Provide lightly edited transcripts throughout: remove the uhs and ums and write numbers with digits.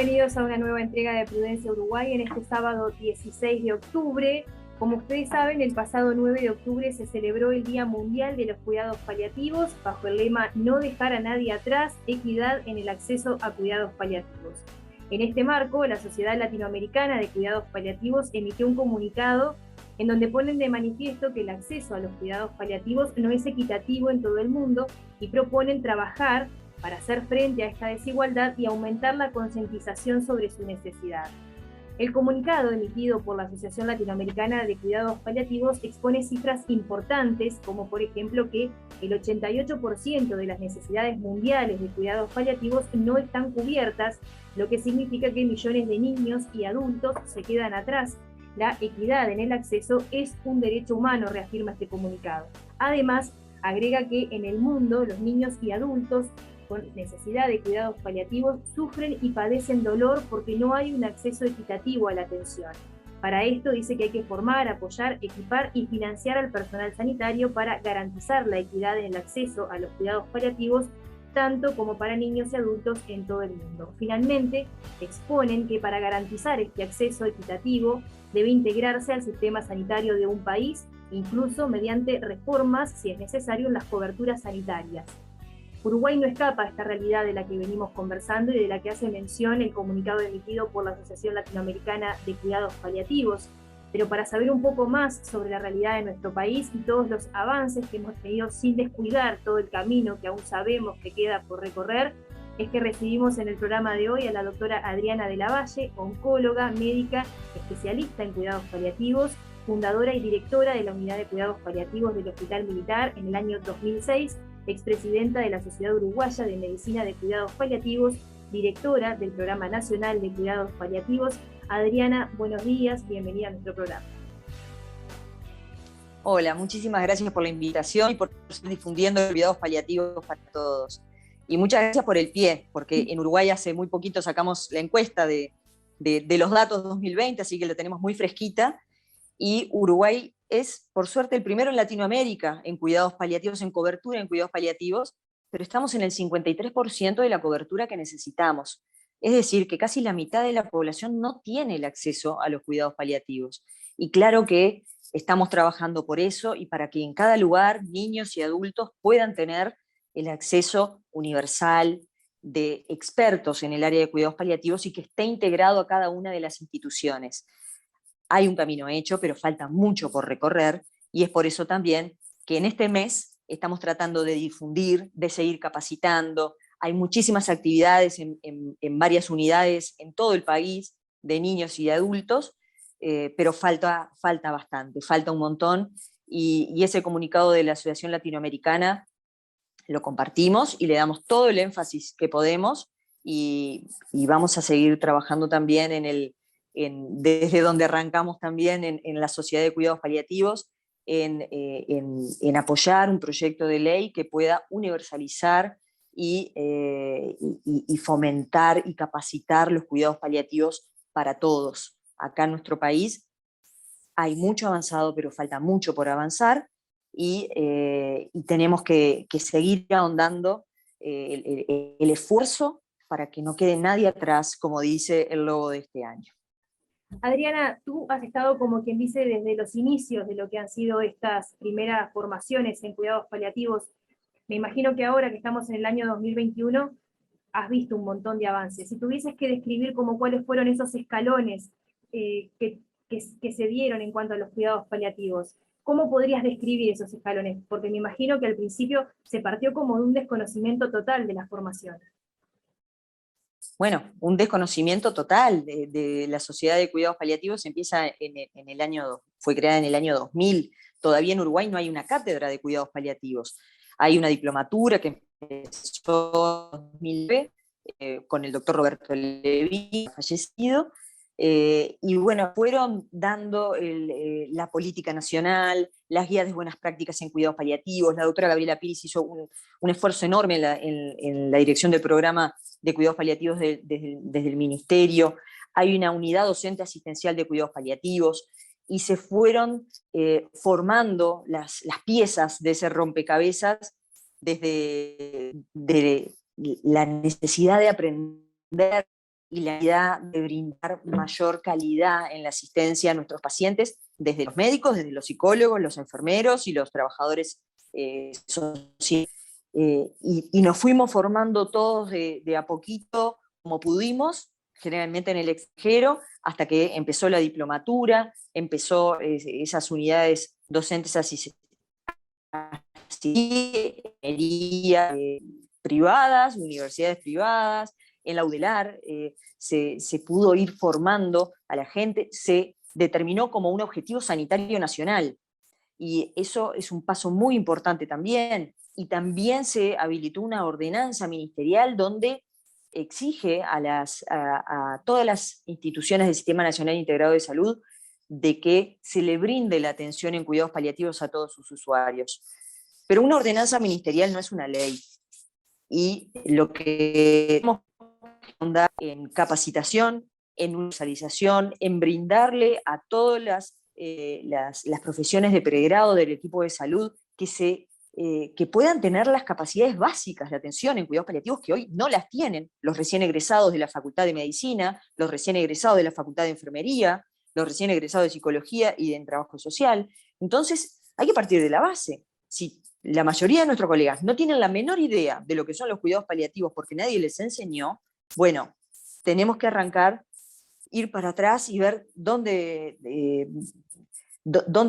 Bienvenidos a una nueva entrega de Prudencia Uruguay en este sábado 16 de octubre. Como ustedes saben, el pasado 9 de octubre se celebró el Día Mundial de los Cuidados Paliativos bajo el lema No dejar a nadie atrás, equidad en el acceso a cuidados paliativos. En este marco, la Sociedad Latinoamericana de Cuidados Paliativos emitió un comunicado en donde ponen de manifiesto que el acceso a los cuidados paliativos no es equitativo en todo el mundo y proponen trabajar para hacer frente a esta desigualdad y aumentar la concientización sobre su necesidad. El comunicado emitido por la Asociación Latinoamericana de Cuidados Paliativos expone cifras importantes, como por ejemplo que el 88% de las necesidades mundiales de cuidados paliativos no están cubiertas, lo que significa que millones de niños y adultos se quedan atrás. La equidad en el acceso es un derecho humano, reafirma este comunicado. Además, agrega que en el mundo los niños y adultos con necesidad de cuidados paliativos sufren y padecen dolor porque no hay un acceso equitativo a la atención. Para esto dice que hay que formar, apoyar, equipar y financiar al personal sanitario para garantizar la equidad en el acceso a los cuidados paliativos, tanto como para niños y adultos en todo el mundo. Finalmente, exponen que para garantizar este acceso equitativo debe integrarse al sistema sanitario de un país, incluso mediante reformas, si es necesario, en las coberturas sanitarias. Uruguay no escapa a esta realidad de la que venimos conversando y de la que hace mención el comunicado emitido por la Asociación Latinoamericana de Cuidados Paliativos. Pero para saber un poco más sobre la realidad de nuestro país y todos los avances que hemos tenido sin descuidar todo el camino que aún sabemos que queda por recorrer, es que recibimos en el programa de hoy a la doctora Adriana de la Valle, oncóloga, médica, especialista en cuidados paliativos, fundadora y directora de la Unidad de Cuidados Paliativos del Hospital Militar en el año 2006, expresidenta de la Sociedad Uruguaya de Medicina de Cuidados Paliativos, directora del Programa Nacional de Cuidados Paliativos. Adriana, buenos días, bienvenida a nuestro programa. Hola, muchísimas gracias por la invitación y por seguir difundiendo cuidados paliativos para todos. Y muchas gracias por el pie, porque en Uruguay hace muy poquito sacamos la encuesta de los datos 2020, así que la tenemos muy fresquita. Y Uruguay es, por suerte, el primero en Latinoamérica en cuidados paliativos, en cobertura en cuidados paliativos, pero estamos en el 53% de la cobertura que necesitamos. Es decir, que casi la mitad de la población no tiene el acceso a los cuidados paliativos. Y claro que estamos trabajando por eso y para que en cada lugar niños y adultos puedan tener el acceso universal de expertos en el área de cuidados paliativos y que esté integrado a cada una de las instituciones. Hay un camino hecho, pero falta mucho por recorrer y es por eso también que en este mes estamos tratando de difundir, de seguir capacitando. Hay muchísimas actividades en varias unidades en todo el país de niños y de adultos, pero falta bastante, falta un montón y ese comunicado de la Asociación Latinoamericana lo compartimos y le damos todo el énfasis que podemos y vamos a seguir trabajando también desde donde arrancamos también en la Sociedad de Cuidados Paliativos, en apoyar un proyecto de ley que pueda universalizar y fomentar y capacitar los cuidados paliativos para todos. Acá en nuestro país hay mucho avanzado, pero falta mucho por avanzar y tenemos que seguir ahondando el esfuerzo para que no quede nadie atrás, como dice el logo de este año. Adriana, tú has estado, como quien dice, desde los inicios de lo que han sido estas primeras formaciones en cuidados paliativos. Me imagino que ahora que estamos en el año 2021, has visto un montón de avances. Si tuvieses que describir como cuáles fueron esos escalones que se dieron en cuanto a los cuidados paliativos, ¿cómo podrías describir esos escalones? Porque me imagino que al principio se partió como de un desconocimiento total de la formación. Bueno, un desconocimiento total de la Sociedad de Cuidados Paliativos empieza fue creada en el año 2000. Todavía en Uruguay no hay una cátedra de cuidados paliativos. Hay una diplomatura que empezó en 2009 con el doctor Roberto Levi, fallecido, y bueno, fueron dando la política nacional, las guías de buenas prácticas en cuidados paliativos. La doctora Gabriela Piris hizo un esfuerzo enorme en la dirección del programa de cuidados paliativos desde el ministerio. Hay una unidad docente asistencial de cuidados paliativos y se fueron formando las piezas de ese rompecabezas desde la necesidad de aprender y la idea de brindar mayor calidad en la asistencia a nuestros pacientes, desde los médicos, desde los psicólogos, los enfermeros y los trabajadores sociales. Y nos fuimos formando todos de a poquito, como pudimos, generalmente en el extranjero, hasta que empezó la diplomatura, empezó esas unidades docentes así privadas, universidades privadas, en la UDELAR se pudo ir formando a la gente, se determinó como un objetivo sanitario nacional, y eso es un paso muy importante también, y también se habilitó una ordenanza ministerial donde exige a todas las instituciones del Sistema Nacional Integrado de Salud de que se le brinde la atención en cuidados paliativos a todos sus usuarios. Pero una ordenanza ministerial no es una ley, y lo que tenemos que andar en capacitación, en universalización, en brindarle a todas las profesiones de pregrado del equipo de salud que puedan tener las capacidades básicas de atención en cuidados paliativos que hoy no las tienen los recién egresados de la Facultad de Medicina, los recién egresados de la Facultad de Enfermería, los recién egresados de Psicología y de Trabajo Social. Entonces, hay que partir de la base. Si la mayoría de nuestros colegas no tienen la menor idea de lo que son los cuidados paliativos porque nadie les enseñó, bueno, tenemos que arrancar, ir para atrás y ver dónde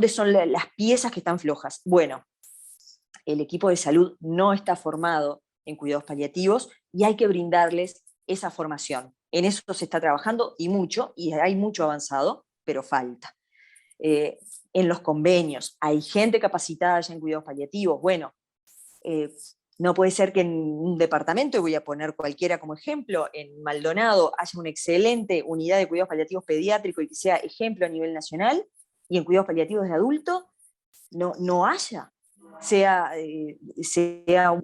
son las piezas que están flojas. Bueno, el equipo de salud no está formado en cuidados paliativos y hay que brindarles esa formación. En eso se está trabajando y mucho, y hay mucho avanzado, pero falta. En los convenios, hay gente capacitada ya en cuidados paliativos. Bueno, no puede ser que en un departamento, y voy a poner cualquiera como ejemplo, en Maldonado haya una excelente unidad de cuidados paliativos pediátricos y que sea ejemplo a nivel nacional, y en cuidados paliativos de adulto no haya. Sea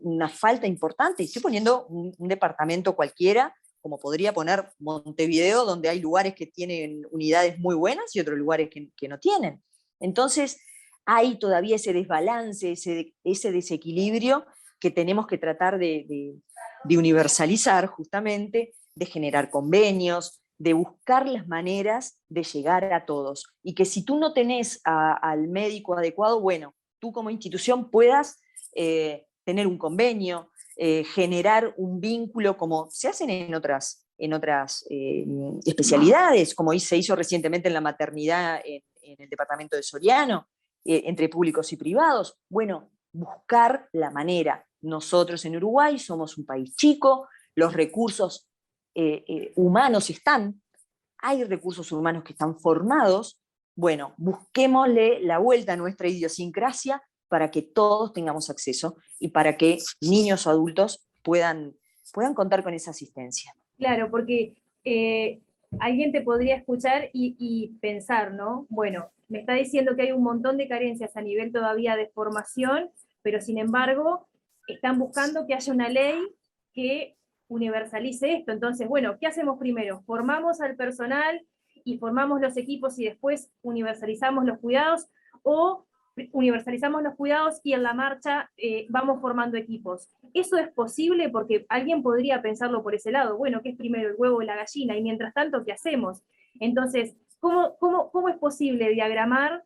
una falta importante. Estoy poniendo un departamento cualquiera, como podría poner Montevideo, donde hay lugares que tienen unidades muy buenas y otros lugares que no tienen. Entonces, hay todavía ese desbalance, ese desequilibrio que tenemos que tratar de universalizar justamente, de generar convenios, de buscar las maneras de llegar a todos. Y que si tú no tenés al médico adecuado, bueno, tú como institución puedas tener un convenio, generar un vínculo como se hacen en otras especialidades, como se hizo recientemente en la maternidad en el departamento de Soriano, entre públicos y privados. Bueno, buscar la manera. Nosotros en Uruguay somos un país chico, los recursos humanos están, hay recursos humanos que están formados. Bueno, busquémosle la vuelta a nuestra idiosincrasia para que todos tengamos acceso y para que niños o adultos puedan contar con esa asistencia. Claro, porque alguien te podría escuchar y pensar, ¿no? Bueno, me está diciendo que hay un montón de carencias a nivel todavía de formación, pero sin embargo están buscando que haya una ley que universalice esto. Entonces, bueno, ¿qué hacemos primero? ¿Formamos al personal y formamos los equipos y después universalizamos los cuidados? ¿O universalizamos los cuidados y en la marcha vamos formando equipos? ¿Eso es posible? Porque alguien podría pensarlo por ese lado. Bueno, ¿qué es primero, el huevo o la gallina? Y mientras tanto, ¿qué hacemos? Entonces, ¿cómo es posible diagramar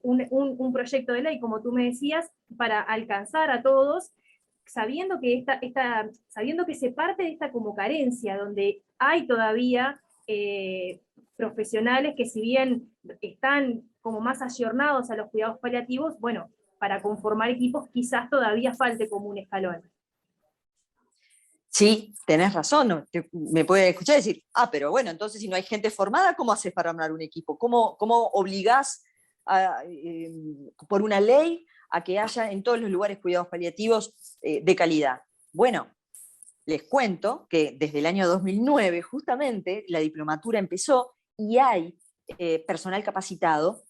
un proyecto de ley, como tú me decías, para alcanzar a todos, sabiendo que sabiendo que se parte de esta como carencia, donde hay todavía profesionales que, si bien están como más ayornados a los cuidados paliativos, bueno, para conformar equipos quizás todavía falte como un escalón? Sí, tenés razón, me puede escuchar y decir, pero bueno, entonces si no hay gente formada, ¿cómo haces para armar un equipo? ¿Cómo obligás por una ley a que haya en todos los lugares cuidados paliativos de calidad? Bueno, les cuento que desde el año 2009 justamente la diplomatura empezó y hay personal capacitado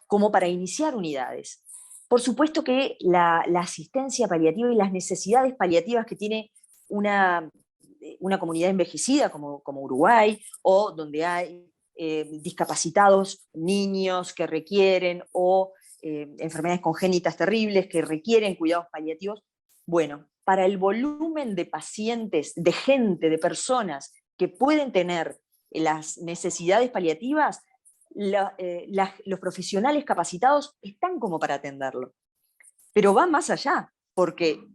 como para iniciar unidades. Por supuesto que la asistencia paliativa y las necesidades paliativas que tiene una comunidad envejecida como Uruguay, o donde hay discapacitados niños que requieren, o enfermedades congénitas terribles que requieren cuidados paliativos, bueno, para el volumen de pacientes, de gente, de personas que pueden tener las necesidades paliativas, los profesionales capacitados están como para atenderlo. Pero va más allá, porque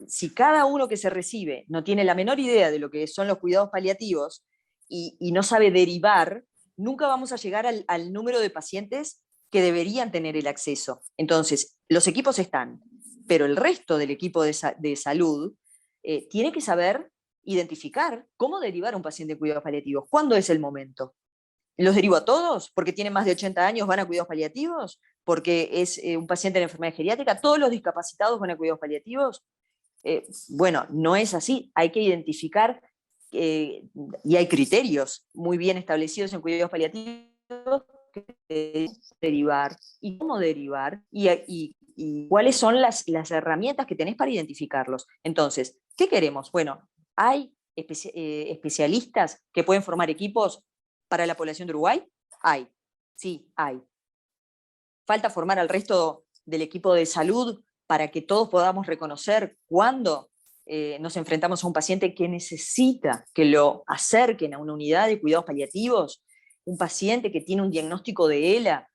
si cada uno que se recibe no tiene la menor idea de lo que son los cuidados paliativos y no sabe derivar, nunca vamos a llegar al número de pacientes que deberían tener el acceso. Entonces, los equipos están, pero el resto del equipo de salud tiene que saber identificar cómo derivar a un paciente de cuidados paliativos. ¿Cuándo es el momento? ¿Los derivo a todos? ¿Porque tienen más de 80 años van a cuidados paliativos? ¿Porque es un paciente de enfermedad geriátrica? ¿Todos los discapacitados van a cuidados paliativos? Bueno, no es así. Hay que identificar, y hay criterios muy bien establecidos en cuidados paliativos, que derivar y cómo derivar y cuáles son las herramientas que tenés para identificarlos. Entonces, ¿qué queremos? Bueno, hay especialistas que pueden formar equipos para la población de Uruguay. Sí, hay. Falta formar al resto del equipo de salud para que todos podamos reconocer cuándo nos enfrentamos a un paciente que necesita que lo acerquen a una unidad de cuidados paliativos, un paciente que tiene un diagnóstico de ELA,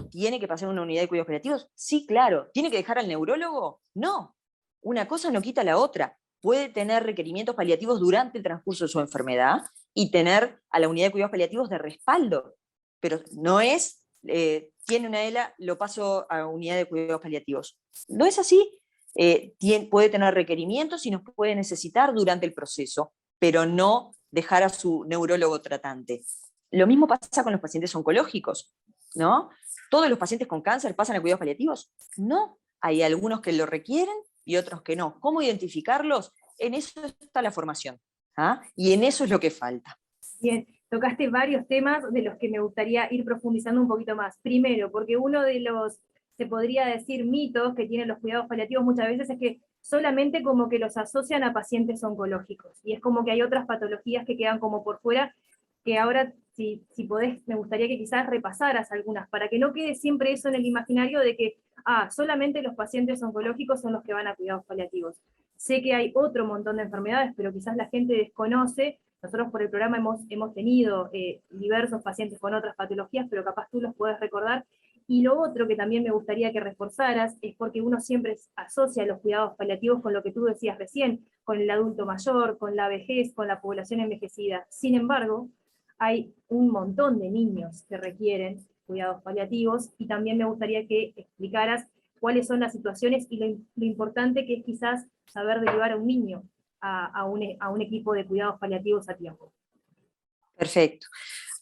¿tiene que pasar a una unidad de cuidados paliativos? Sí, claro. ¿Tiene que dejar al neurólogo? No. Una cosa no quita la otra. Puede tener requerimientos paliativos durante el transcurso de su enfermedad y tener a la unidad de cuidados paliativos de respaldo. Pero no es, tiene una ELA, lo paso a unidad de cuidados paliativos. No es así. Puede tener requerimientos y nos puede necesitar durante el proceso, pero no dejar a su neurólogo tratante. Lo mismo pasa con los pacientes oncológicos, ¿no? ¿Todos los pacientes con cáncer pasan a cuidados paliativos? No, hay algunos que lo requieren y otros que no. ¿Cómo identificarlos? En eso está la formación, ¿ah? Y en eso es lo que falta. Bien, tocaste varios temas de los que me gustaría ir profundizando un poquito más. Primero, porque uno de los, se podría decir, mitos que tienen los cuidados paliativos muchas veces es que solamente como que los asocian a pacientes oncológicos, y es como que hay otras patologías que quedan como por fuera, que ahora, si podés, me gustaría que quizás repasaras algunas, para que no quede siempre eso en el imaginario de que, solamente los pacientes oncológicos son los que van a cuidados paliativos. Sé que hay otro montón de enfermedades, pero quizás la gente desconoce. Nosotros por el programa hemos tenido diversos pacientes con otras patologías, pero capaz tú los puedes recordar. Y lo otro que también me gustaría que reforzaras es porque uno siempre asocia los cuidados paliativos con lo que tú decías recién, con el adulto mayor, con la vejez, con la población envejecida. Sin embargo, hay un montón de niños que requieren cuidados paliativos, y también me gustaría que explicaras cuáles son las situaciones y lo importante que es quizás saber derivar a un niño a un equipo de cuidados paliativos a tiempo. Perfecto.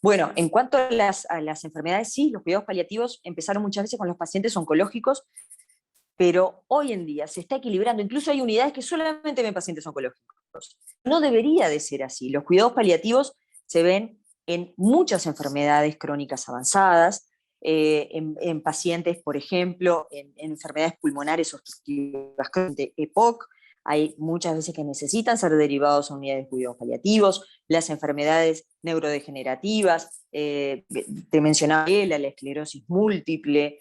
Bueno, en cuanto a las enfermedades, sí, los cuidados paliativos empezaron muchas veces con los pacientes oncológicos, pero hoy en día se está equilibrando. Incluso hay unidades que solamente ven pacientes oncológicos. No debería de ser así. Los cuidados paliativos se ven en muchas enfermedades crónicas avanzadas, en pacientes, por ejemplo, en enfermedades pulmonares obstructivas de EPOC. Hay muchas veces que necesitan ser derivados a unidades de cuidados paliativos, las enfermedades neurodegenerativas, te mencionaba la esclerosis múltiple,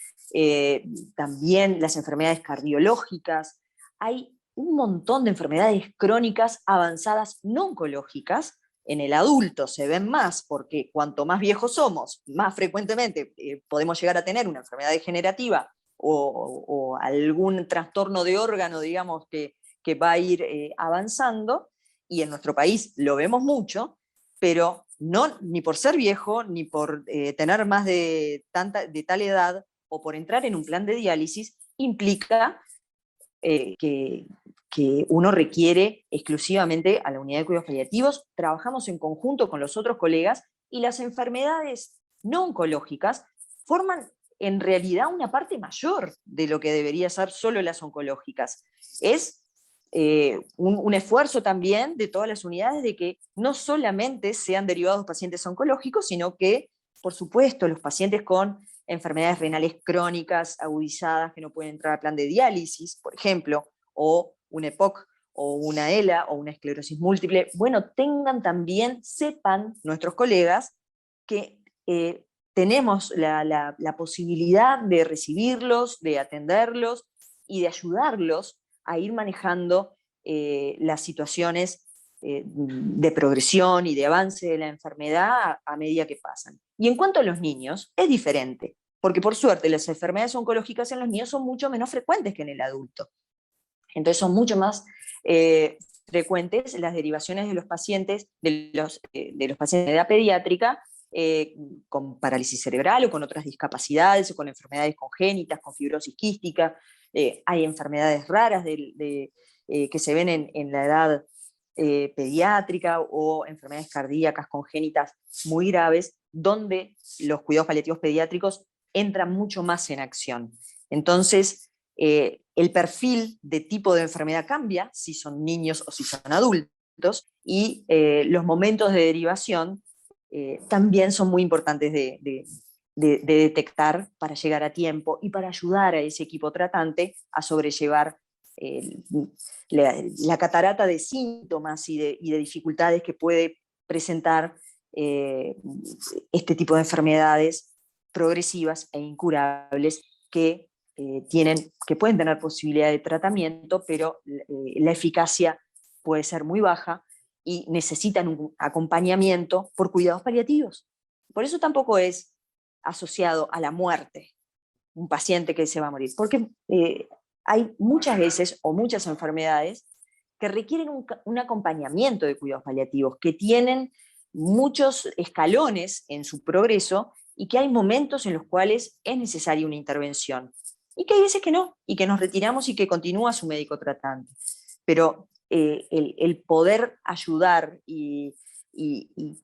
también las enfermedades cardiológicas. Hay un montón de enfermedades crónicas avanzadas no oncológicas. En el adulto se ven más, porque cuanto más viejos somos, más frecuentemente podemos llegar a tener una enfermedad degenerativa o algún trastorno de órgano, digamos, que va a ir avanzando, y en nuestro país lo vemos mucho, pero no ni por ser viejo, ni por tener más de tal edad, o por entrar en un plan de diálisis, implica que uno requiere exclusivamente a la unidad de cuidados paliativos. Trabajamos en conjunto con los otros colegas, y las enfermedades no oncológicas forman en realidad una parte mayor de lo que debería ser solo las oncológicas. Es un esfuerzo también de todas las unidades de que no solamente sean derivados pacientes oncológicos, sino que, por supuesto, los pacientes con enfermedades renales crónicas agudizadas que no pueden entrar al plan de diálisis, por ejemplo, o un EPOC, o una ELA, o una esclerosis múltiple, bueno, sepan nuestros colegas que tenemos la posibilidad de recibirlos, de atenderlos y de ayudarlos a ir manejando las situaciones de progresión y de avance de la enfermedad a medida que pasan. Y en cuanto a los niños, es diferente, porque por suerte las enfermedades oncológicas en los niños son mucho menos frecuentes que en el adulto. Entonces son mucho más frecuentes las derivaciones de los pacientes, de los pacientes de edad pediátrica, con parálisis cerebral o con otras discapacidades o con enfermedades congénitas, con fibrosis quística. Hay enfermedades raras que se ven en la edad pediátrica o enfermedades cardíacas congénitas muy graves, donde los cuidados paliativos pediátricos entran mucho más en acción. Entonces, el perfil de tipo de enfermedad cambia, si son niños o si son adultos, y los momentos de derivación también son muy importantes de detectar para llegar a tiempo y para ayudar a ese equipo tratante a sobrellevar la catarata de síntomas y de dificultades que puede presentar este tipo de enfermedades progresivas e incurables que pueden tener posibilidad de tratamiento, pero la eficacia puede ser muy baja y necesitan un acompañamiento por cuidados paliativos. Por eso tampoco es asociado a la muerte un paciente que se va a morir, porque hay muchas veces o muchas enfermedades que requieren un acompañamiento de cuidados paliativos, que tienen muchos escalones en su progreso y que hay momentos en los cuales es necesaria una intervención. Y que hay veces que no, y que nos retiramos y que continúa su médico tratante. Pero el poder ayudar y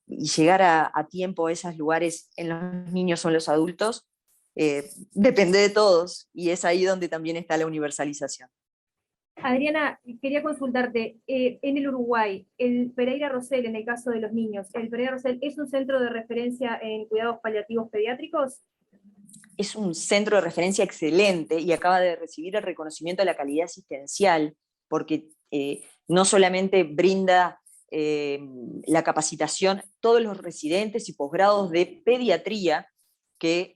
llegar a tiempo a esos lugares en los niños o en los adultos depende de todos, y es ahí donde también está la universalización. Adriana, quería consultarte, en el Uruguay, el Pereira Rosell, en el caso de los niños, ¿el Pereira Rosell es un centro de referencia en cuidados paliativos pediátricos? Es un centro de referencia excelente y acaba de recibir el reconocimiento de la calidad asistencial, porque no solamente brinda la capacitación, todos los residentes y posgrados de pediatría que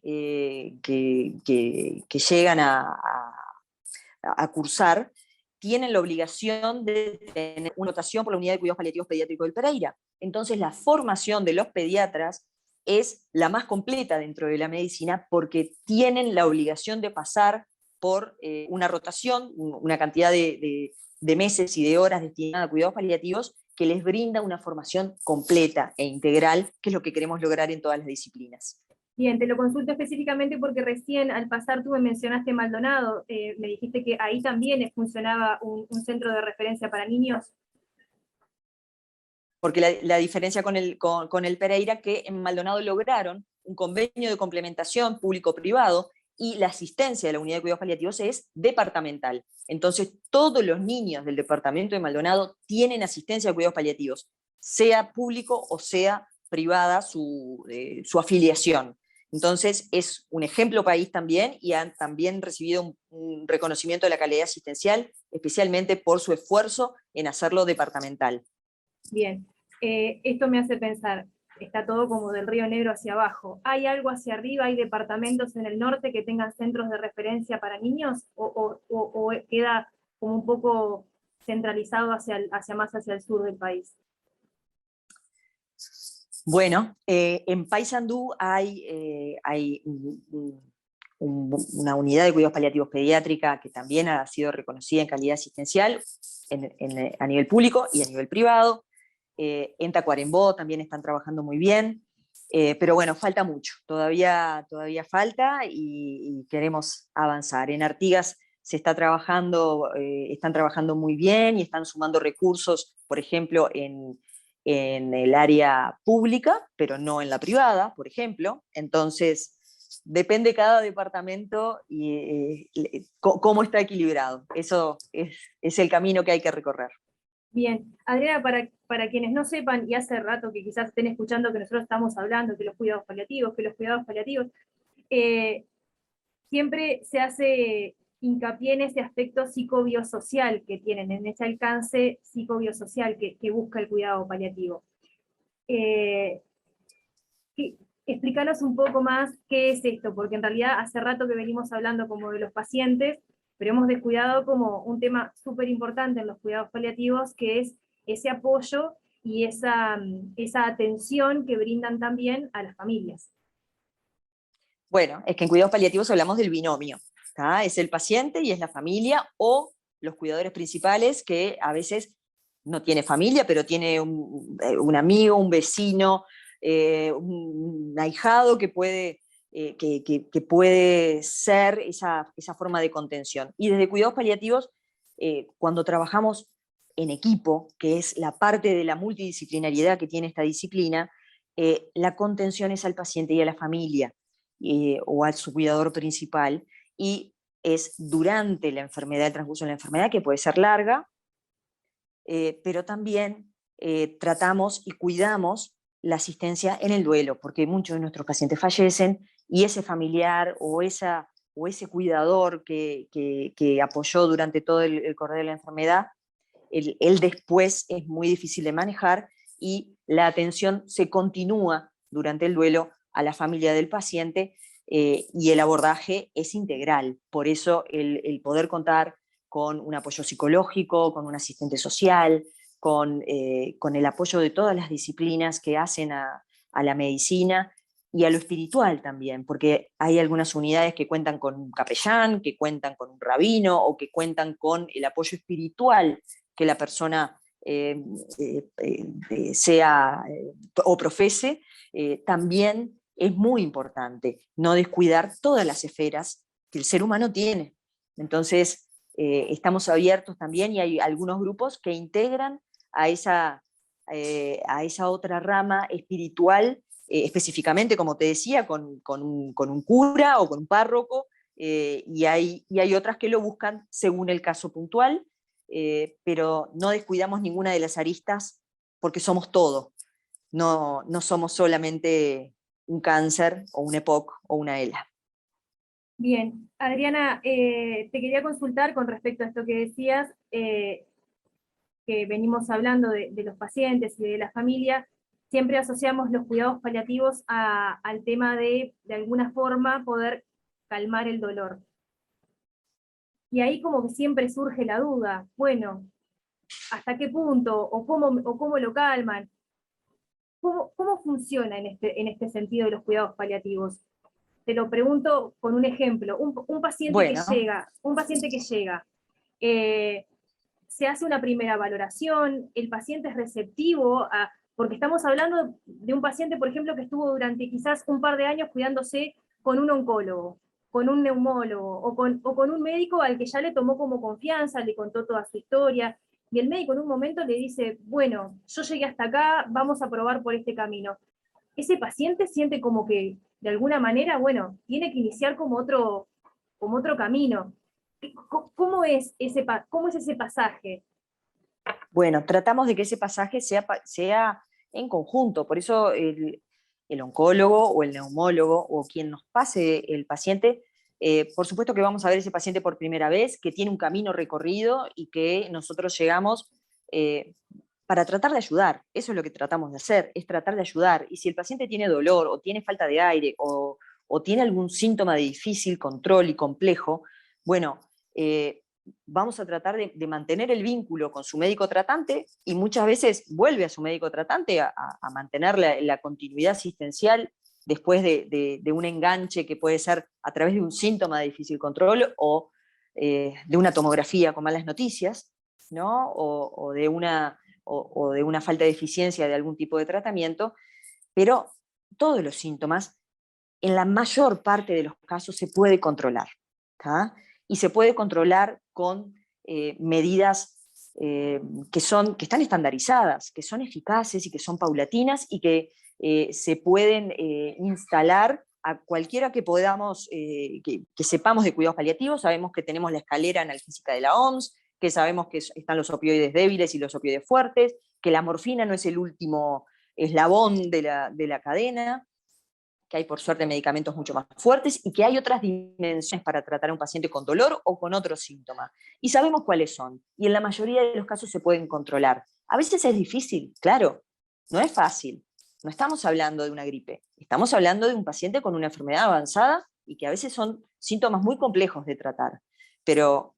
llegan a cursar, tienen la obligación de tener una dotación por la Unidad de Cuidados Paliativos Pediátricos del Pereira. Entonces la formación de los pediatras es la más completa dentro de la medicina, porque tienen la obligación de pasar por una rotación, una cantidad de meses y de horas destinadas a cuidados paliativos, que les brinda una formación completa e integral, que es lo que queremos lograr en todas las disciplinas. Bien, te lo consulto específicamente porque recién al pasar tú me mencionaste Maldonado, me dijiste que ahí también funcionaba un centro de referencia para niños. Porque la diferencia con el Pereira, que en Maldonado lograron un convenio de complementación público-privado y la asistencia de la unidad de cuidados paliativos es departamental. Entonces, todos los niños del departamento de Maldonado tienen asistencia de cuidados paliativos, sea público o sea privada su afiliación. Entonces, es un ejemplo país también, y han también recibido un reconocimiento de la calidad asistencial, especialmente por su esfuerzo en hacerlo departamental. Bien, esto me hace pensar, está todo como del Río Negro hacia abajo. ¿Hay algo hacia arriba? ¿Hay departamentos en el norte que tengan centros de referencia para niños? ¿O queda como un poco centralizado más hacia el sur del país? Bueno, en Paysandú hay una unidad de cuidados paliativos pediátrica que también ha sido reconocida en calidad asistencial a nivel público y a nivel privado. En Tacuarembó también están trabajando muy bien, pero bueno, falta mucho, todavía falta y queremos avanzar. En Artigas se está trabajando, están trabajando muy bien y están sumando recursos, por ejemplo, en el área pública, pero no en la privada, por ejemplo. Entonces, depende cada departamento y cómo está equilibrado. Eso es el camino que hay que recorrer. Bien, Adriana, para quienes no sepan, y hace rato que quizás estén escuchando que nosotros estamos hablando que los cuidados paliativos, siempre se hace hincapié en ese aspecto psicobiosocial que tienen, en ese alcance psicobiosocial que busca el cuidado paliativo. Explícanos un poco más qué es esto, porque en realidad hace rato que venimos hablando como de los pacientes, pero hemos descuidado como un tema súper importante en los cuidados paliativos, que es ese apoyo y esa atención que brindan también a las familias. Bueno, es que en cuidados paliativos hablamos del binomio, ¿tá? Es el paciente y es la familia, o los cuidadores principales, que a veces no tiene familia, pero tiene un amigo, un vecino, un ahijado que puede, que puede ser esa forma de contención. Y desde cuidados paliativos, cuando trabajamos en equipo, que es la parte de la multidisciplinariedad que tiene esta disciplina, la contención es al paciente y a la familia, o a su cuidador principal, y es durante la enfermedad, el transcurso de la enfermedad, que puede ser larga, pero también tratamos y cuidamos la asistencia en el duelo, porque muchos de nuestros pacientes fallecen y ese familiar o ese cuidador que apoyó durante todo el correr de la enfermedad, el después es muy difícil de manejar, y la atención se continúa durante el duelo a la familia del paciente, y el abordaje es integral. Por eso el poder contar con un apoyo psicológico, con un asistente social, con el apoyo de todas las disciplinas que hacen a la medicina y a lo espiritual también, porque hay algunas unidades que cuentan con un capellán, que cuentan con un rabino, o que cuentan con el apoyo espiritual que la persona sea o profese. También es muy importante no descuidar todas las esferas que el ser humano tiene. Entonces, estamos abiertos también, y hay algunos grupos que integran a esa otra rama espiritual, específicamente, como te decía, con un cura o con un párroco, y hay otras que lo buscan según el caso puntual, pero no descuidamos ninguna de las aristas, porque somos todo, no somos solamente un cáncer o un EPOC o una ELA. Bien, Adriana, te quería consultar con respecto a esto que decías, que venimos hablando de los pacientes y de la familia. Siempre asociamos los cuidados paliativos al tema de alguna forma, poder calmar el dolor. Y ahí como que siempre surge la duda, bueno, ¿hasta qué punto? ¿O cómo lo calman? ¿Cómo funciona en este sentido de los cuidados paliativos? Te lo pregunto con un ejemplo. Un paciente Bueno, que llega, eh, se hace una primera valoración, el paciente es receptivo, porque estamos hablando de un paciente, por ejemplo, que estuvo durante quizás un par de años cuidándose con un oncólogo, con un neumólogo, o con un médico al que ya le tomó como confianza, le contó toda su historia, y el médico en un momento le dice, bueno, yo llegué hasta acá, vamos a probar por este camino. Ese paciente siente como que, de alguna manera, bueno, tiene que iniciar como otro camino. ¿Cómo es ese pasaje? bueno, tratamos de que ese pasaje sea en conjunto, por eso el oncólogo o el neumólogo o quien nos pase el paciente, por supuesto que vamos a ver ese paciente por primera vez, que tiene un camino recorrido y que nosotros llegamos para tratar de ayudar. Eso es lo que tratamos de hacer, es tratar de ayudar. Y si el paciente tiene dolor o tiene falta de aire o tiene algún síntoma de difícil control y complejo, bueno, vamos a tratar de mantener el vínculo con su médico tratante, y muchas veces vuelve a su médico tratante a mantener la continuidad asistencial después de un enganche que puede ser a través de un síntoma de difícil control, o de una tomografía con malas noticias, ¿no? o de una falta de eficiencia de algún tipo de tratamiento, pero todos los síntomas, en la mayor parte de los casos, se puede controlar, ¿tá? Y se puede controlar con medidas que están estandarizadas, que son eficaces y que son paulatinas, y que se pueden instalar a cualquiera que podamos, que sepamos de cuidados paliativos. Sabemos que tenemos la escalera analgésica de la OMS, que sabemos que están los opioides débiles y los opioides fuertes, que la morfina no es el último eslabón de la cadena, que hay por suerte medicamentos mucho más fuertes, y que hay otras dimensiones para tratar a un paciente con dolor o con otro síntoma. Y sabemos cuáles son, y en la mayoría de los casos se pueden controlar. A veces es difícil, claro, no es fácil. No estamos hablando de una gripe, estamos hablando de un paciente con una enfermedad avanzada y que a veces son síntomas muy complejos de tratar, pero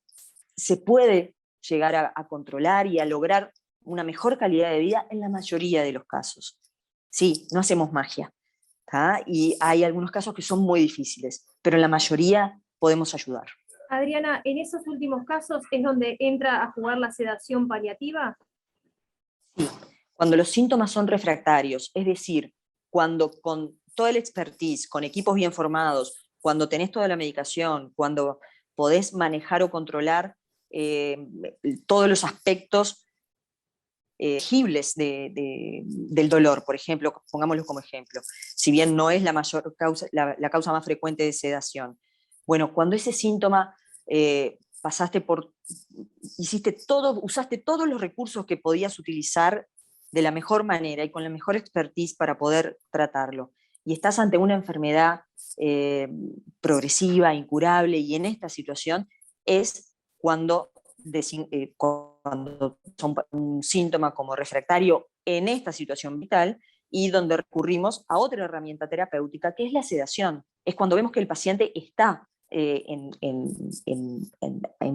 se puede llegar a controlar y a lograr una mejor calidad de vida en la mayoría de los casos. Sí, no hacemos magia, ¿tá? Y hay algunos casos que son muy difíciles, pero en la mayoría podemos ayudar. Adriana, en esos últimos casos es donde entra a jugar la sedación paliativa. Sí, cuando los síntomas son refractarios, es decir, cuando con toda el expertise, con equipos bien formados, cuando tenés toda la medicación, cuando podés manejar o controlar eh, todos los aspectos tangibles del dolor, por ejemplo, pongámoslo como ejemplo, si bien no es la mayor causa, la causa más frecuente de sedación. Bueno, cuando ese síntoma pasaste por, hiciste todo, usaste todos los recursos que podías utilizar de la mejor manera y con la mejor expertise para poder tratarlo, y estás ante una enfermedad progresiva, incurable, y en esta situación es cuando son un síntoma como refractario en esta situación vital, y donde recurrimos a otra herramienta terapéutica, que es la sedación. Es cuando vemos que el paciente está en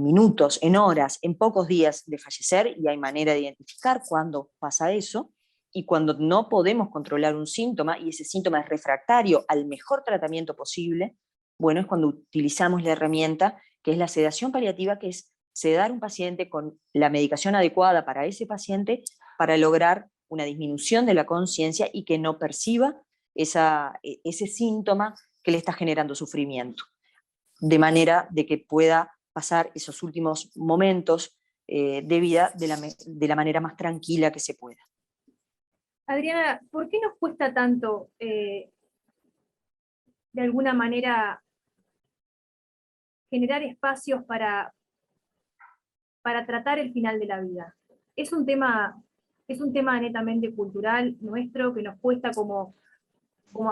minutos, en horas, en pocos días de fallecer, y hay manera de identificar cuándo pasa eso, y cuando no podemos controlar un síntoma, y ese síntoma es refractario al mejor tratamiento posible, bueno, es cuando utilizamos la herramienta que es la sedación paliativa, que es sedar un paciente con la medicación adecuada para ese paciente, para lograr una disminución de la conciencia y que no perciba ese síntoma que le está generando sufrimiento, de manera de que pueda pasar esos últimos momentos de vida de la manera más tranquila que se pueda. Adriana, ¿por qué nos cuesta tanto, de alguna manera, generar espacios para tratar el final de la vida? Es un tema, es un tema netamente cultural nuestro que nos cuesta como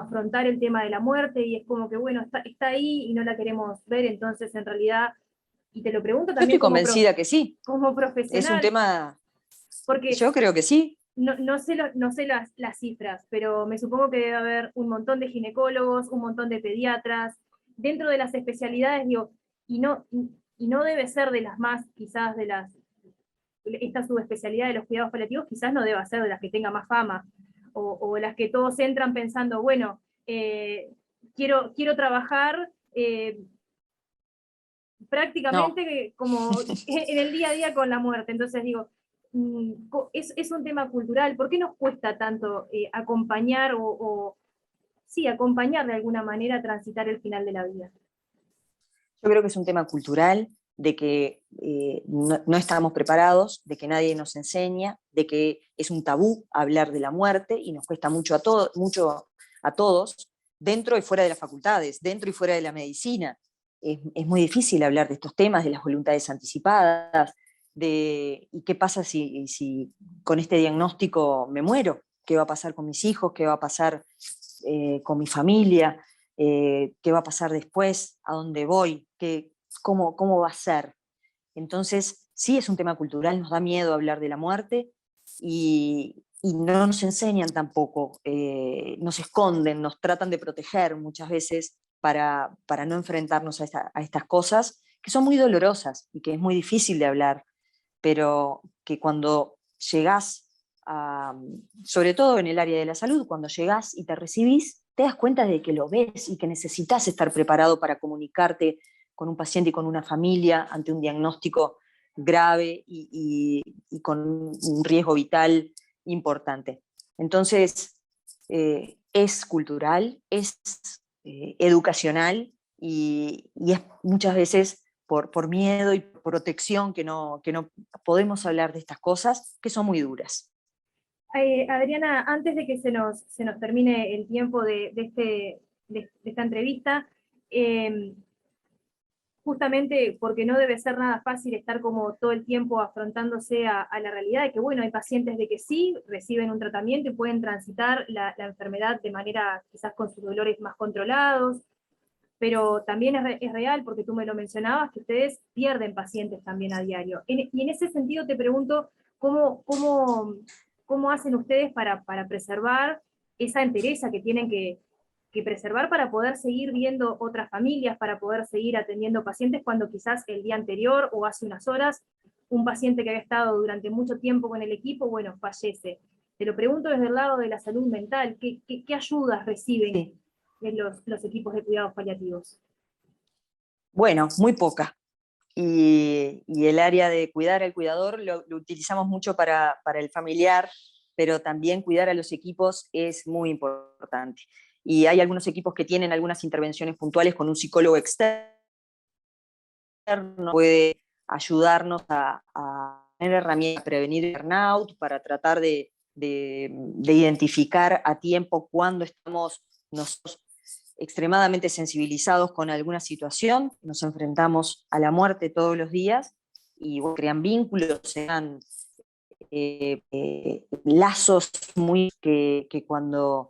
afrontar el tema de la muerte, y es como que, bueno, está ahí y no la queremos ver. Entonces en realidad, y te lo pregunto Yo estoy también convencida que sí, como es un profesional, tema, porque yo creo que sí. no sé las cifras, pero me supongo que debe haber un montón de ginecólogos, un montón de pediatras, dentro de las especialidades, digo, y no debe ser de las más, quizás esta subespecialidad de los cuidados paliativos, quizás no deba ser de las que tenga más fama, o las que todos entran pensando, bueno, quiero trabajar No, prácticamente como en el día a día con la muerte. Entonces digo, es un tema cultural. ¿Por qué nos cuesta tanto acompañar sí, acompañar de alguna manera a transitar el final de la vida? yo creo que es un tema cultural, de que no estamos preparados, de que nadie nos enseña, de que es un tabú hablar de la muerte y nos cuesta mucho a todos, dentro y fuera de las facultades, dentro y fuera de la medicina. Es muy difícil hablar de estos temas, de las voluntades anticipadas, y qué pasa si con este diagnóstico me muero, qué va a pasar con mis hijos, qué va a pasar con mi familia, qué va a pasar después, a dónde voy, cómo va a ser. Entonces, sí es un tema cultural, nos da miedo hablar de la muerte, y no nos enseñan tampoco, nos esconden, nos tratan de proteger muchas veces para no enfrentarnos a estas cosas que son muy dolorosas y que es muy difícil de hablar, pero que cuando llegás sobre todo en el área de la salud, cuando llegás y te recibís, te das cuenta de que lo ves y que necesitas estar preparado para comunicarte con un paciente y con una familia ante un diagnóstico grave y con un riesgo vital importante. Entonces, es cultural, es educacional, y es muchas veces por miedo y protección que no podemos hablar de estas cosas que son muy duras. Adriana, antes de que se nos termine el tiempo de esta entrevista, eh, justamente porque no debe ser nada fácil estar como todo el tiempo afrontándose a la realidad de que, bueno, hay pacientes de que sí reciben un tratamiento y pueden transitar la enfermedad de manera quizás con sus dolores más controlados, pero también es real, porque tú me lo mencionabas, que ustedes pierden pacientes también a diario. Y en ese sentido te pregunto, ¿cómo hacen ustedes para preservar esa entereza que tienen que preservar para poder seguir viendo otras familias, para poder seguir atendiendo pacientes cuando quizás el día anterior o hace unas horas un paciente que había estado durante mucho tiempo con el equipo, bueno, fallece. Te lo pregunto desde el lado de la salud mental, ¿qué ayudas reciben Sí. los equipos de cuidados paliativos? Bueno, muy poca. Y el área de cuidar al cuidador lo utilizamos mucho para el familiar, pero también cuidar a los equipos es muy importante. Y hay algunos equipos que tienen algunas intervenciones puntuales con un psicólogo externo, puede ayudarnos a tener herramientas para prevenir el burnout, para tratar de identificar a tiempo cuando estamos nosotros extremadamente sensibilizados con alguna situación, nos enfrentamos a la muerte todos los días y bueno, crean vínculos, sean lazos muy que cuando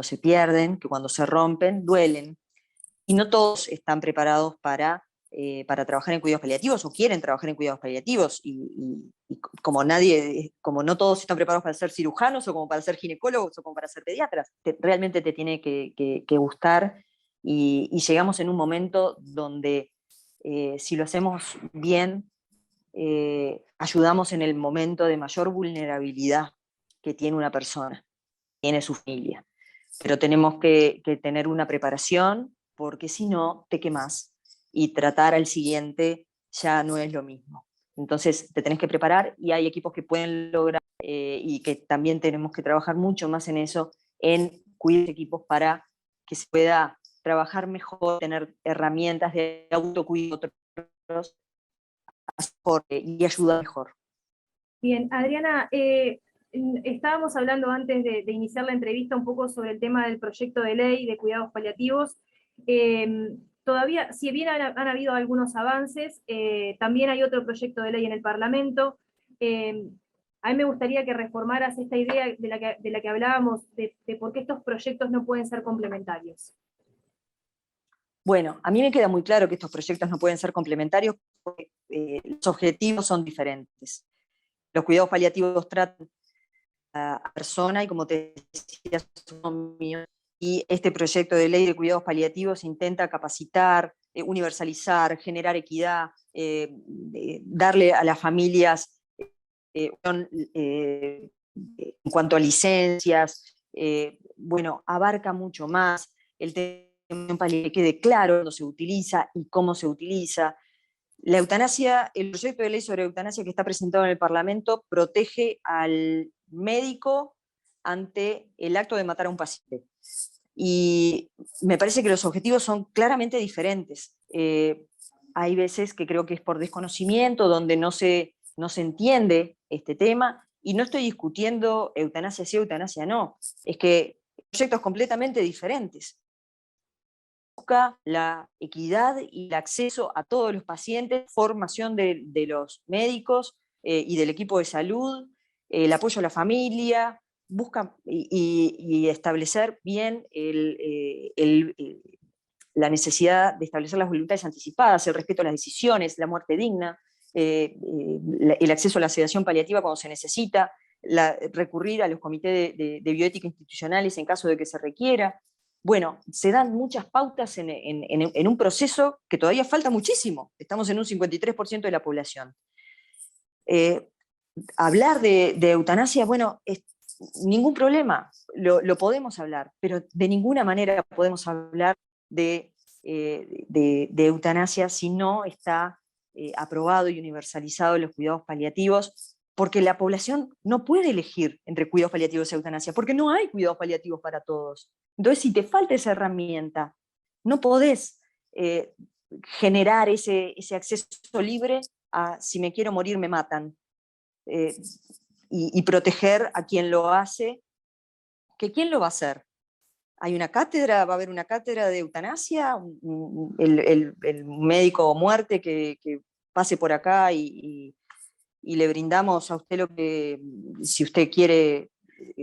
se pierden, que cuando se rompen, duelen. Y no todos están preparados para trabajar en cuidados paliativos o quieren trabajar en cuidados paliativos. Y como no todos están preparados para ser cirujanos o como para ser ginecólogos o como para ser pediatras, realmente te tiene que gustar y llegamos en un momento donde si lo hacemos bien, ayudamos en el momento de mayor vulnerabilidad que tiene una persona, tiene su familia. Pero tenemos que tener una preparación porque si no, te quemás y tratar al siguiente ya no es lo mismo. Entonces te tenés que preparar y hay equipos que pueden lograr y que también tenemos que trabajar mucho más en eso, en cuidar equipos para que se pueda trabajar mejor, tener herramientas de autocuidado y ayudar mejor. Bien, Adriana, estábamos hablando antes de iniciar la entrevista un poco sobre el tema del proyecto de ley de cuidados paliativos. Todavía, si bien han habido algunos avances, también hay otro proyecto de ley en el Parlamento. A mí me gustaría que reformaras esta idea de la que hablábamos, de por qué estos proyectos no pueden ser complementarios. Bueno, a mí me queda muy claro que estos proyectos no pueden ser complementarios porque los objetivos son diferentes. Los cuidados paliativos tratan a la persona y como te decía, y este proyecto de ley de cuidados paliativos intenta capacitar, universalizar, generar equidad, darle a las familias en cuanto a licencias, bueno, abarca mucho más el tema que quede claro cuándo se utiliza y cómo se utiliza. La eutanasia, el proyecto de ley sobre eutanasia que está presentado en el Parlamento protege al médico ante el acto de matar a un paciente. Y me parece que los objetivos son claramente diferentes. Hay veces que creo que es por desconocimiento, donde no se entiende este tema, y no estoy discutiendo eutanasia sí, eutanasia no. Es que proyectos completamente diferentes. Busca la equidad y el acceso a todos los pacientes, formación de los médicos y del equipo de salud, el apoyo a la familia, busca y establecer bien la necesidad de establecer las voluntades anticipadas, el respeto a las decisiones, la muerte digna, el acceso a la sedación paliativa cuando se necesita, recurrir a los comités de bioética institucionales en caso de que se requiera. Bueno, se dan muchas pautas en un proceso que todavía falta muchísimo. Estamos en un 53% de la población. Hablar de eutanasia, bueno, ningún problema, lo podemos hablar, pero de ninguna manera podemos hablar de eutanasia si no está aprobado y universalizado los cuidados paliativos, porque la población no puede elegir entre cuidados paliativos y eutanasia, porque no hay cuidados paliativos para todos. Entonces, si te falta esa herramienta, no podés generar ese acceso libre a si me quiero morir me matan, y proteger a quien lo hace, que quién lo va a hacer. ¿Hay una cátedra? ¿Va a haber una cátedra de eutanasia? El médico o muerte que pase por acá y le brindamos a usted lo que, si usted quiere,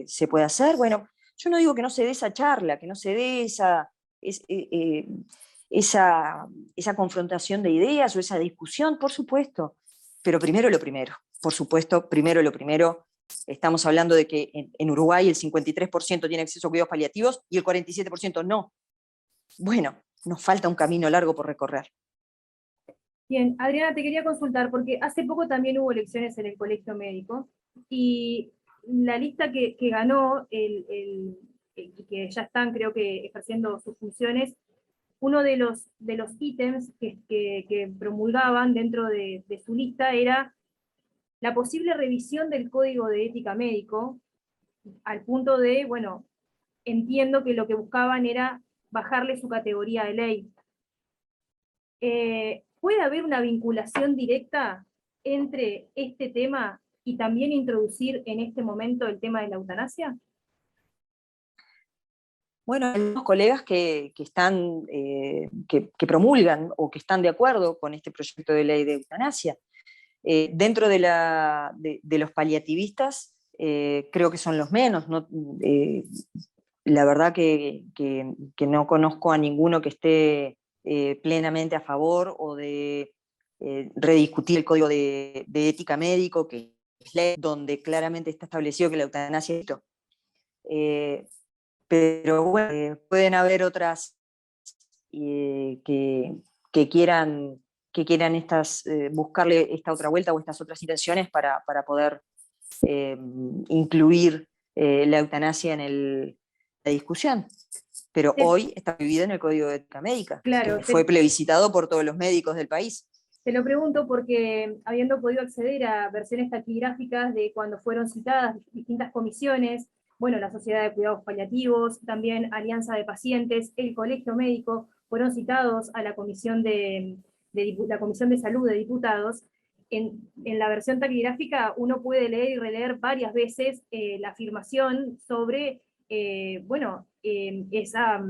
se puede hacer. Bueno, yo no digo que no se dé esa charla, que no se dé esa confrontación de ideas o esa discusión, por supuesto, pero primero lo primero, por supuesto, primero lo primero. Estamos hablando de que en Uruguay el 53% tiene acceso a cuidados paliativos y el 47% no. Bueno, nos falta un camino largo por recorrer. Bien, Adriana, te quería consultar, porque hace poco también hubo elecciones en el Colegio Médico, y la lista que ganó, y que ya están, creo que, ejerciendo sus funciones, uno de los ítems que promulgaban dentro de su lista era la posible revisión del Código de Ética Médico, al punto de, bueno, entiendo que lo que buscaban era bajarle su categoría de ley. ¿Puede haber una vinculación directa entre este tema y también introducir en este momento el tema de la eutanasia? Bueno, hay unos colegas que están, que promulgan o que están de acuerdo con este proyecto de ley de eutanasia. Dentro de los paliativistas, creo que son los menos. ¿No? La verdad que no conozco a ninguno que esté plenamente a favor o de rediscutir el código de ética médico, que es ley donde claramente está establecido que la eutanasia es esto. Pero bueno, pueden haber otras que quieran buscarle esta otra vuelta o estas otras intenciones para poder incluir la eutanasia en la discusión. Pero hoy está prohibido en el Código de Ética Médica, Claro, que fue plebiscitado por todos los médicos del país. te lo pregunto porque, habiendo podido acceder a versiones taquigráficas de cuando fueron citadas distintas comisiones, bueno, la Sociedad de Cuidados Paliativos, también Alianza de Pacientes, el Colegio Médico, fueron citados a la Comisión la Comisión de Salud de Diputados. En la versión taquigráfica uno puede leer y releer varias veces la afirmación sobre, esa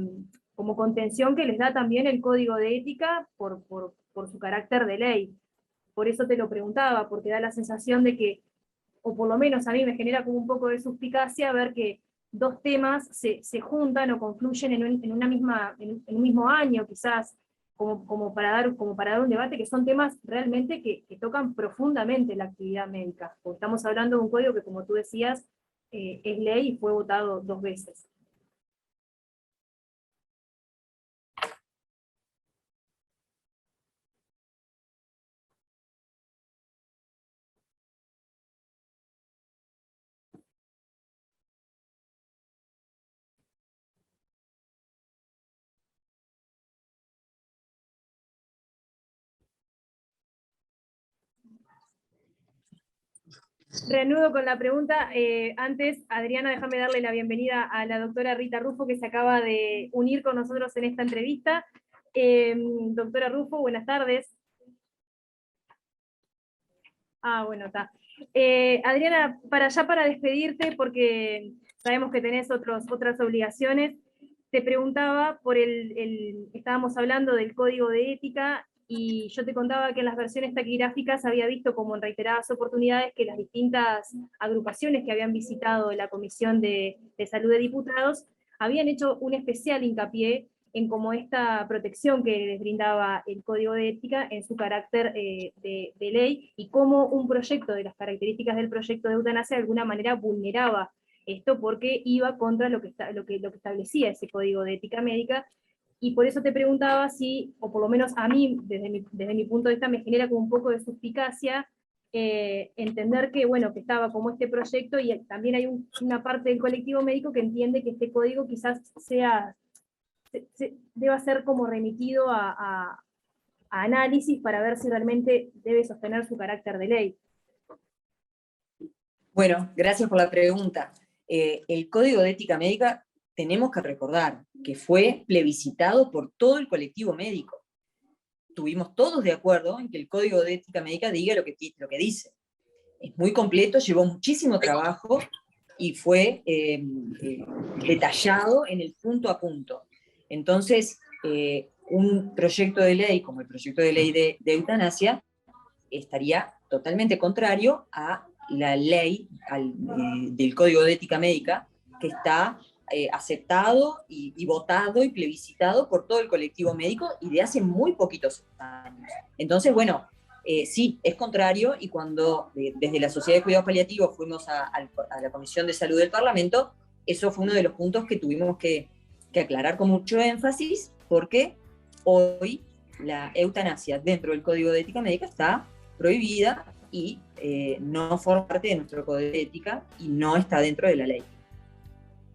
como contención que les da también el Código de Ética por su carácter de ley. Por eso te lo preguntaba, porque da la sensación de que, o por lo menos a mí me genera como un poco de suspicacia ver que dos temas se juntan o confluyen en un mismo año, quizás, como para dar un debate, que son temas realmente que tocan profundamente la actividad médica. Porque estamos hablando de un código que, como tú decías, es ley y fue votado 2 veces. Reanudo con la pregunta. Antes, Adriana, déjame darle la bienvenida a la doctora Rita Rufo, que se acaba de unir con nosotros en esta entrevista. Doctora Rufo, buenas tardes. Bueno, está. Adriana, para despedirte, porque sabemos que tenés otras obligaciones, te preguntaba estábamos hablando del código de ética, y yo te contaba que en las versiones taquigráficas había visto como en reiteradas oportunidades que las distintas agrupaciones que habían visitado la Comisión de Salud de Diputados habían hecho un especial hincapié en cómo esta protección que les brindaba el Código de Ética en su carácter de ley, y cómo un proyecto de las características del proyecto de eutanasia de alguna manera vulneraba esto porque iba contra lo que establecía ese Código de Ética Médica. Y por eso te preguntaba si, o por lo menos a mí, desde mi punto de vista, me genera como un poco de suspicacia entender que, bueno, que estaba como este proyecto, y también hay una parte del colectivo médico que entiende que este código quizás deba ser como remitido a análisis para ver si realmente debe sostener su carácter de ley. Bueno, gracias por la pregunta. El Código de Ética Médica, tenemos que recordar que fue plebiscitado por todo el colectivo médico. Estuvimos todos de acuerdo en que el Código de Ética Médica diga lo que dice. Es muy completo, llevó muchísimo trabajo y fue detallado en el punto a punto. Entonces, un proyecto de ley como el proyecto de ley de eutanasia estaría totalmente contrario a la ley del Código de Ética Médica, que está aceptado y votado y plebiscitado por todo el colectivo médico y de hace muy poquitos años. Entonces, bueno, sí, es contrario, y cuando desde la Sociedad de Cuidados Paliativos fuimos a la Comisión de Salud del Parlamento, eso fue uno de los puntos que tuvimos que aclarar con mucho énfasis, porque hoy la eutanasia dentro del Código de Ética Médica está prohibida y no forma parte de nuestro Código de Ética y no está dentro de la ley.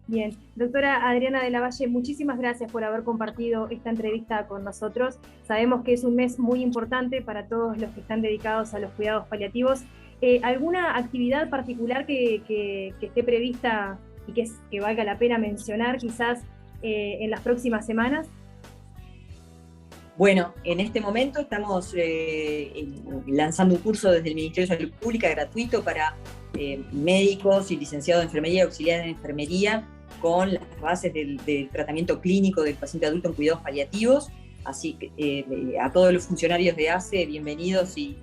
Bien, doctora Adriana de la Valle, muchísimas gracias por haber compartido esta entrevista con nosotros. Sabemos que es un mes muy importante para todos los que están dedicados a los cuidados paliativos. ¿Alguna actividad particular que esté prevista y que valga la pena mencionar quizás en las próximas semanas? Bueno, en este momento estamos lanzando un curso desde el Ministerio de Salud Pública gratuito para médicos y licenciados de enfermería y auxiliares de enfermería con las bases del tratamiento clínico del paciente adulto en cuidados paliativos. Así que a todos los funcionarios de ACE, bienvenidos y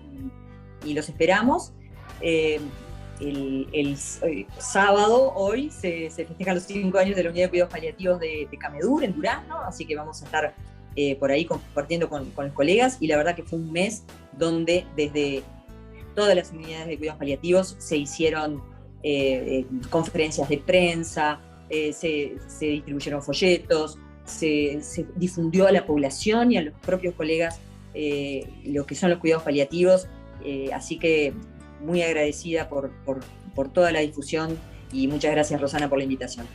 los esperamos. El sábado, hoy, se festejan los 5 años de la Unidad de Cuidados Paliativos de Camedur, en Durazno, así que vamos a estar por ahí compartiendo con los colegas, y la verdad que fue un mes donde desde todas las unidades de cuidados paliativos se hicieron conferencias de prensa, se distribuyeron folletos, se difundió a la población y a los propios colegas lo que son los cuidados paliativos, así que muy agradecida por toda la difusión, y muchas gracias, Rosana, por la invitación.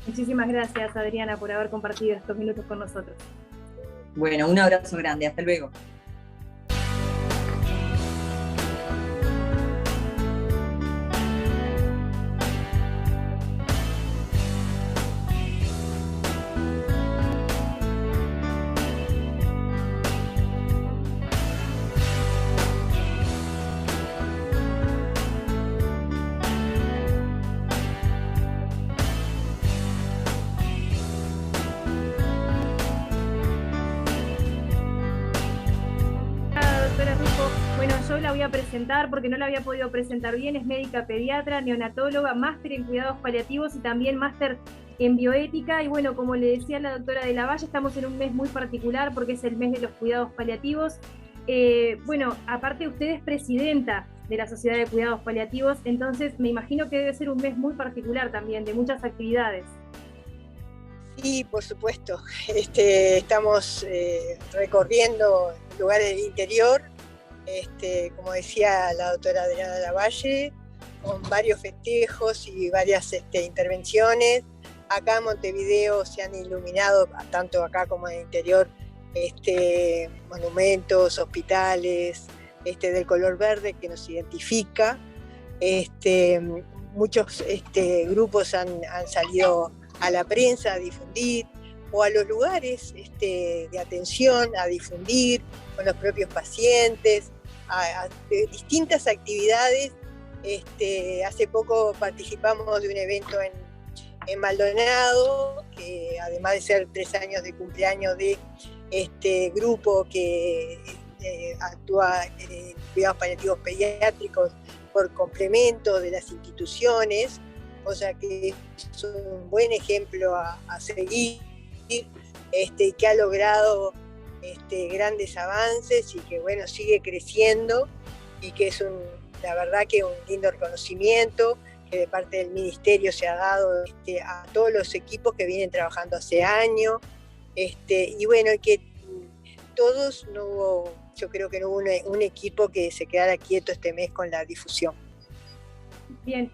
Muchísimas gracias, Adriana, por haber compartido estos minutos con nosotros. Bueno, un abrazo grande, hasta luego. Bueno, yo la voy a presentar porque no la había podido presentar bien. Es médica pediatra, neonatóloga, máster en cuidados paliativos y también máster en bioética. Y bueno, como le decía la doctora de la Valle, estamos en un mes muy particular porque es el mes de los cuidados paliativos. Bueno, aparte usted es presidenta de la Sociedad de Cuidados Paliativos, entonces me imagino que debe ser un mes muy particular también, de muchas actividades. Sí, por supuesto. Estamos recorriendo lugares del interior, como decía la doctora Adriana de la Valle, con varios festejos y varias intervenciones. Acá en Montevideo se han iluminado, tanto acá como en el interior, monumentos, hospitales, del color verde que nos identifica. Muchos grupos han salido a la prensa a difundir, o a los lugares de atención a difundir con los propios pacientes, a distintas actividades. Hace poco participamos de un evento en Maldonado, que además de ser 3 años de cumpleaños de este grupo que actúa en cuidados paliativos pediátricos por complemento de las instituciones, o sea que es un buen ejemplo a seguir, que ha logrado grandes avances y que bueno, sigue creciendo, y que es la verdad que un lindo reconocimiento que de parte del Ministerio se ha dado a todos los equipos que vienen trabajando hace años, y bueno, que todos, yo creo que no hubo un equipo que se quedara quieto este mes con la difusión. Bien.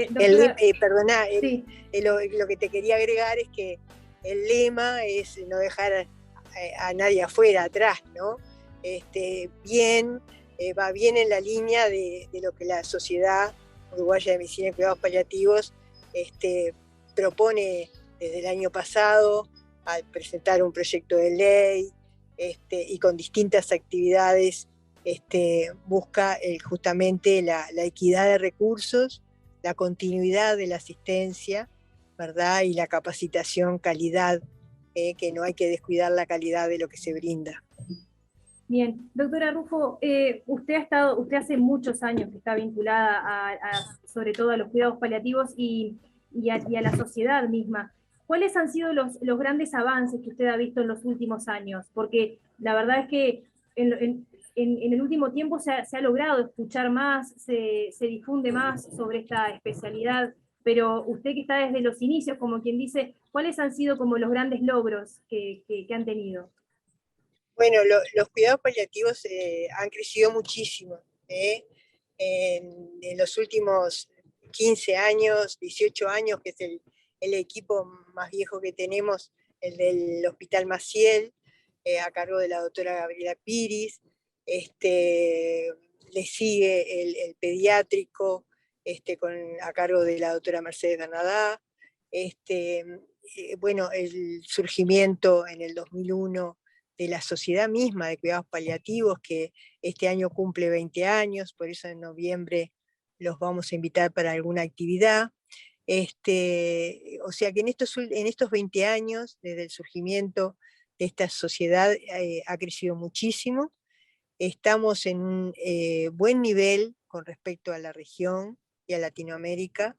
Doctora, sí. Lo que te quería agregar es que el lema es no dejar a nadie afuera, atrás, ¿no? Va bien en la línea de lo que la Sociedad Uruguaya de Medicina y Cuidados Paliativos propone desde el año pasado, al presentar un proyecto de ley y con distintas actividades, busca justamente la equidad de recursos, la continuidad de la asistencia, ¿verdad? Y la capacitación, calidad, que no hay que descuidar la calidad de lo que se brinda. Bien, doctora Rufo, usted hace muchos años que está vinculada sobre todo a los cuidados paliativos y a la sociedad misma. ¿Cuáles han sido los grandes avances que usted ha visto en los últimos años? Porque la verdad es que en el último tiempo se ha logrado escuchar más, se difunde más sobre esta especialidad, pero usted que está desde los inicios, como quien dice, ¿cuáles han sido como los grandes logros que han tenido? Bueno, los cuidados paliativos han crecido muchísimo. ¿Eh? En los últimos 15 años, 18 años, que es el equipo más viejo que tenemos, el del Hospital Maciel, a cargo de la doctora Gabriela Piris. Le sigue el pediátrico, a cargo de la doctora Mercedes Bernadá. Bueno, el surgimiento en el 2001 de la sociedad misma de cuidados paliativos, que este año cumple 20 años, por eso en noviembre los vamos a invitar para alguna actividad. O sea que en estos 20 años, desde el surgimiento de esta sociedad, ha crecido muchísimo. Estamos en un buen nivel con respecto a la región y a Latinoamérica.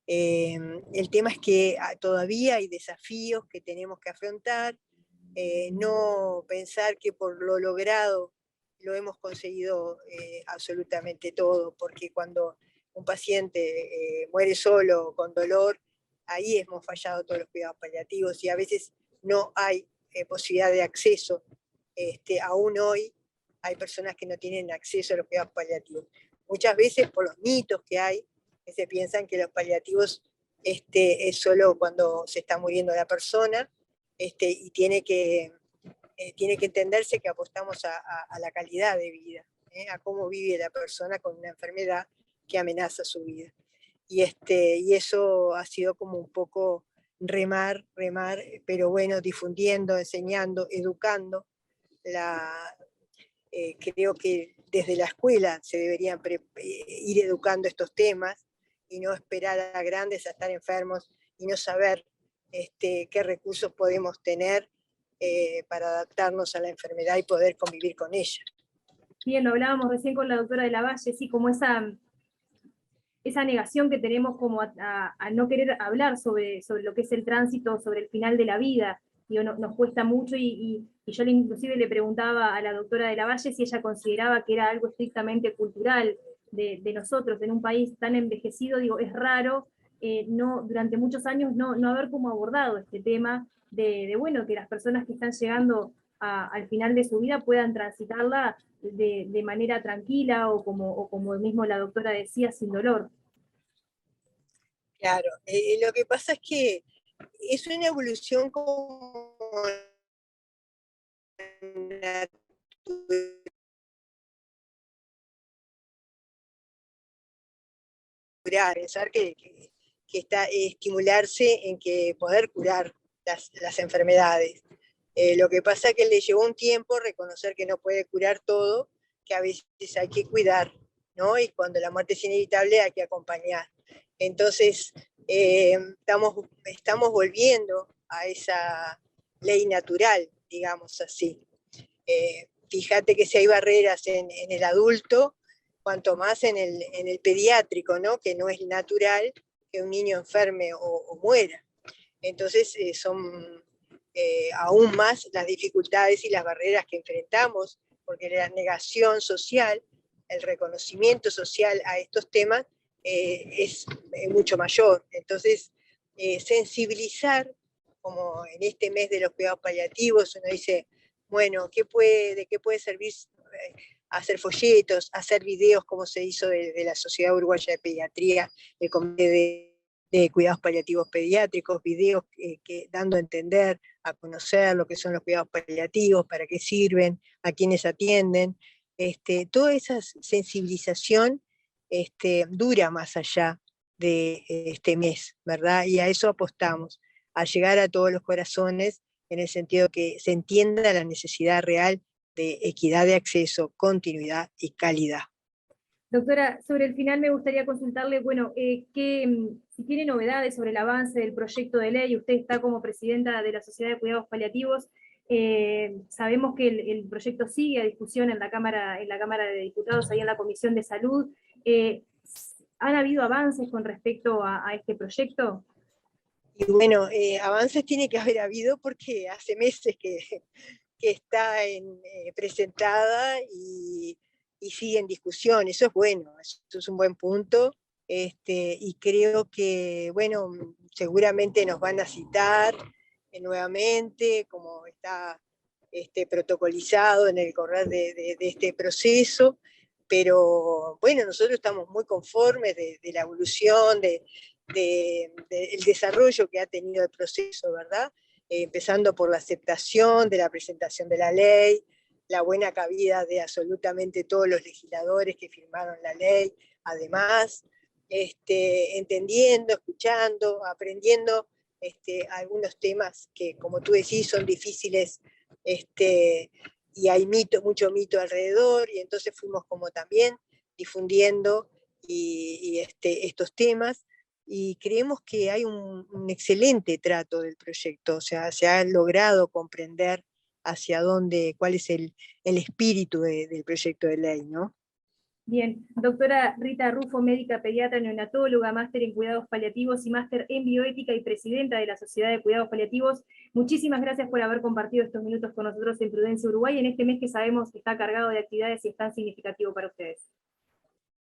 El tema es que todavía hay desafíos que tenemos que afrontar. No pensar que por lo logrado lo hemos conseguido absolutamente todo, porque cuando un paciente muere solo, con dolor, ahí hemos fallado todos los cuidados paliativos y a veces no hay posibilidad de acceso. Aún hoy hay personas que no tienen acceso a los cuidados paliativos. Muchas veces por los mitos que hay, que se piensan que los paliativos es solo cuando se está muriendo la persona, y tiene que entenderse que apostamos a la calidad de vida, a cómo vive la persona con una enfermedad que amenaza su vida. Y eso ha sido como un poco remar, pero bueno, difundiendo, enseñando, educando. Creo que desde la escuela se deberían ir educando estos temas y no esperar a grandes a estar enfermos y no saber qué recursos podemos tener para adaptarnos a la enfermedad y poder convivir con ella. Bien, lo hablábamos recién con la doctora de la Valle, sí, como esa negación que tenemos como a no querer hablar sobre lo que es el tránsito, sobre el final de la vida. Digo, nos cuesta mucho y yo inclusive le preguntaba a la doctora de la Valle si ella consideraba que era algo estrictamente cultural de nosotros, en un país tan envejecido. Digo, es raro durante muchos años no haber como abordado este tema bueno, que las personas que están llegando al final de su vida puedan transitarla de manera tranquila o como mismo la doctora decía, sin dolor. Claro, lo que pasa es que es una evolución como natural, pensar que está estimularse en que poder curar las enfermedades. Lo que pasa es que le llevó un tiempo reconocer que no puede curar todo, que a veces hay que cuidar, ¿no? Y cuando la muerte es inevitable hay que acompañar. Entonces, estamos volviendo a esa ley natural, digamos así. Fíjate que si hay barreras en el adulto, cuanto más en el pediátrico, ¿no? Que no es natural que un niño enferme o muera. Entonces, son aún más las dificultades y las barreras que enfrentamos, porque la negación social, el reconocimiento social a estos temas es mucho mayor. Entonces, sensibilizar, como en este mes de los cuidados paliativos, uno dice, bueno, ¿de qué puede servir hacer folletos, hacer videos, como se hizo de la Sociedad Uruguaya de Pediatría, el Comité de Cuidados Paliativos Pediátricos, videos dando a entender, a conocer lo que son los cuidados paliativos, para qué sirven, a quiénes atienden. Toda esa sensibilización dura más allá de este mes, ¿verdad? Y a eso apostamos, a llegar a todos los corazones, en el sentido que se entienda la necesidad real de equidad de acceso, continuidad y calidad. Doctora, sobre el final me gustaría consultarle, bueno, si tiene novedades sobre el avance del proyecto de ley. Usted está como presidenta de la Sociedad de Cuidados Paliativos. Sabemos que el proyecto sigue a discusión en la Cámara de Diputados, ahí en la Comisión de Salud. ¿Han habido avances con respecto a este proyecto? Y bueno, avances tiene que haber habido porque hace meses que está presentada y sigue en discusión. Eso es bueno, eso es un buen punto. Y creo que, bueno, seguramente nos van a citar nuevamente, como está protocolizado en el correr de este proceso, pero bueno, nosotros estamos muy conformes de la evolución, del desarrollo que ha tenido el proceso, ¿verdad? Empezando por la aceptación de la presentación de la ley, la buena cabida de absolutamente todos los legisladores que firmaron la ley, además, entendiendo, escuchando, aprendiendo algunos temas que, como tú decís, son difíciles, y hay mucho mito alrededor, y entonces fuimos como también difundiendo estos temas, y creemos que hay un excelente trato del proyecto, o sea, se ha logrado comprender hacia dónde, cuál es el espíritu del proyecto de ley, ¿no? Bien, doctora Rita Rufo, médica pediatra neonatóloga, máster en cuidados paliativos y máster en bioética y presidenta de la Sociedad de Cuidados Paliativos, muchísimas gracias por haber compartido estos minutos con nosotros en Prudencia Uruguay, en este mes que sabemos que está cargado de actividades y es tan significativo para ustedes.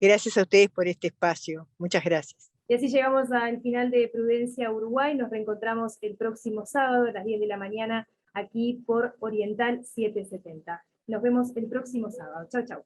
Gracias a ustedes por este espacio, muchas gracias. Y así llegamos al final de Prudencia Uruguay, nos reencontramos el próximo sábado a las 10 de la mañana aquí por Oriental 770. Nos vemos el próximo sábado. Chau, chau.